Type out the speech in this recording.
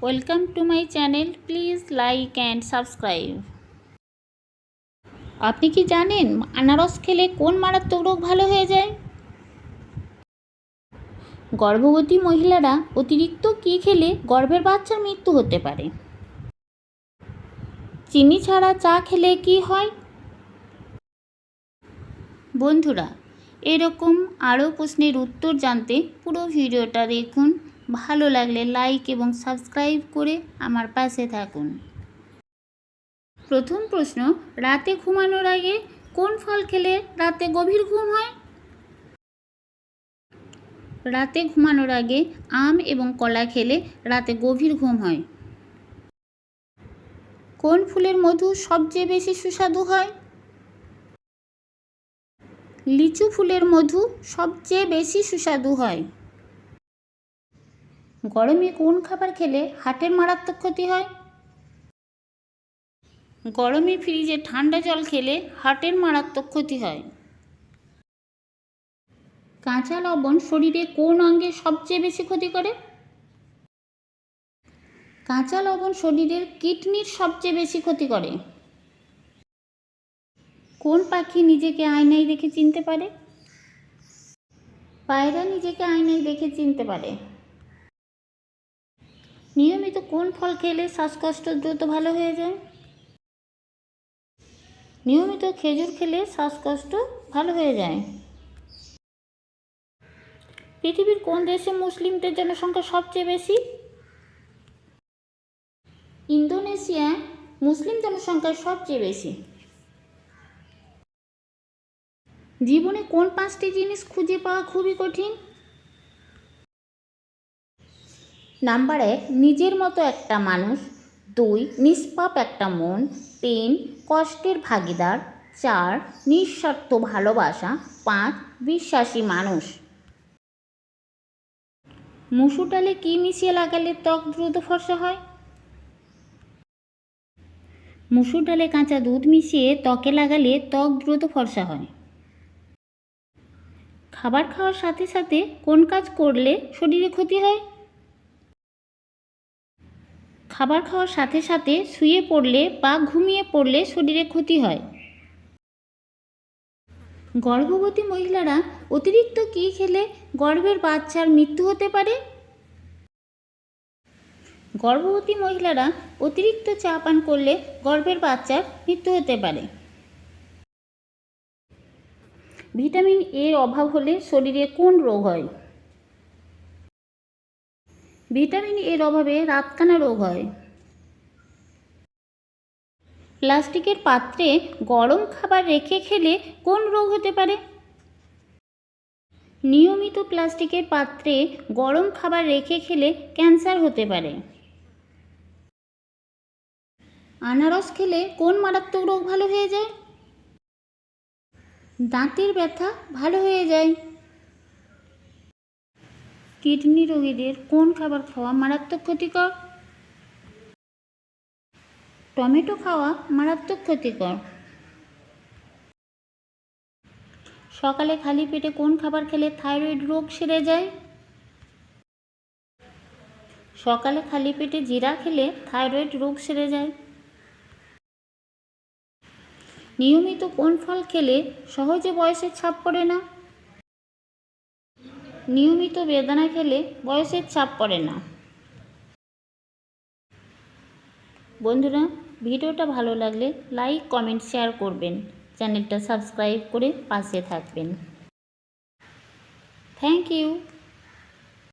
Welcome to my channel, please like and subscribe. আপনি কি জানেন আনারস খেলে কোন মারাত্মক রোগ ভালো হয়ে যায়? গর্ভবতী মহিলারা অতিরিক্ত কী খেলে গর্ভের বাচ্চার মৃত্যু হতে পারে? চিনি ছাড়া চা খেলে কি হয়? বন্ধুরা, এরকম আরও প্রশ্নের উত্তর জানতে পুরো ভিডিওটা দেখুন। ভালো লাগলে লাইক এবং সাবস্ক্রাইব করে আমার পাশে থাকুন। প্রথম প্রশ্ন, রাতে ঘুমানোর আগে কোন ফল খেলে রাতে গভীর ঘুম হয়? রাতে ঘুমানোর আগে আম এবং কলা খেলে রাতে গভীর ঘুম হয়। কোন ফুলের মধু সবচেয়ে বেশি সুস্বাদু হয়? লিচু ফুলের মধু সবচেয়ে বেশি সুস্বাদু হয়। গরমে কোন খাবার খেলে হার্টের মারাত্মক ক্ষতি হয়? গরমে ফ্রিজে ঠান্ডা জল খেলে হার্টের মারাত্মক ক্ষতি হয়। কাঁচা লবণ শরীরে কোন অঙ্গে সবচেয়ে বেশি ক্ষতি করে? কাঁচা লবণ শরীরের কিডনির সবচেয়ে বেশি ক্ষতি করে। কোন পাখি নিজেকে আয়নায় দেখে চিনতে পারে? পায়রা নিজেকে আয়নায় দেখে চিনতে পারে। নিয়মিত কোন ফল খেলে শ্বাসকষ্ট দ্রুত ভালো হয়ে যায়? নিয়মিত খেজুর খেলে শ্বাসকষ্ট ভালো হয়ে যায়। পৃথিবীর কোন দেশে মুসলিমদের জনসংখ্যা সবচেয়ে বেশি? ইন্দোনেশিয়ায় মুসলিম জনসংখ্যা সবচেয়ে বেশি। জীবনে কোন 5টি জিনিস খুঁজে পাওয়া খুবই কঠিন? নাম্বার 1, নিজের মতো একটা মানুষ। 2, নিষ্পাপ একটা মন। 3, কষ্টের ভাগিদার। 4, নিঃস্বার্থ ভালোবাসা। 5, বিশ্বাসী মানুষ। মুসুর ডালে কি মিশিয়ে লাগালে ত্বক দ্রুত ফর্সা হয়? মুসুর ডালে কাঁচা দুধ মিশিয়ে ত্বকে লাগালে ত্বক দ্রুত ফর্সা হয়। খাবার খাওয়ার সাথে সাথে কোন কাজ করলে শরীরে ক্ষতি হয়? খাবার খাওয়ার সাথে সাথে শুয়ে পড়লে বা ঘুমিয়ে পড়লে শরীরে ক্ষতি হয়। গর্ভবতী মহিলারা অতিরিক্ত কী খেলে গর্ভের বাচ্চার মৃত্যু হতে পারে? গর্ভবতী মহিলারা অতিরিক্ত চা পান করলে গর্ভের বাচ্চার মৃত্যু হতে পারে। ভিটামিন এর অভাব হলে শরীরে কোন রোগ হয়? ভিটামিন এর অভাবে রাতকানা রোগ হয়। প্লাস্টিকের পাত্রে গরম খাবার রেখে খেলে কোন রোগ হতে পারে? নিয়মিত প্লাস্টিকের পাত্রে গরম খাবার রেখে খেলে ক্যান্সার হতে পারে। আনারস খেলে কোন মারাত্মক রোগ ভালো হয়ে যায়? দাঁতের ব্যথা ভালো হয়ে যায়। কিডনি রোগীদের কোন খাবার খাওয়া মারাত্মক ক্ষতিকর? টমেটো খাওয়া মারাত্মক ক্ষতিকর। সকালে খালি পেটে কোন খাবার খেলে থাইরয়েড রোগ সেরে যায়? সকালে খালি পেটে জিরা খেলে থাইরয়েড রোগ সেরে যায়। নিয়মিত কোন ফল খেলে সহজে বয়সের ছাপ পড়ে না? নিয়মিত বেদানা খেলে বয়সের ছাপ পড়ে না। বন্ধুরা, ভিডিওটা ভালো লাগলে লাইক, কমেন্ট, শেয়ার করবেন। চ্যানেলটা সাবস্ক্রাইব করে পাশে থাকবেন। Thank you.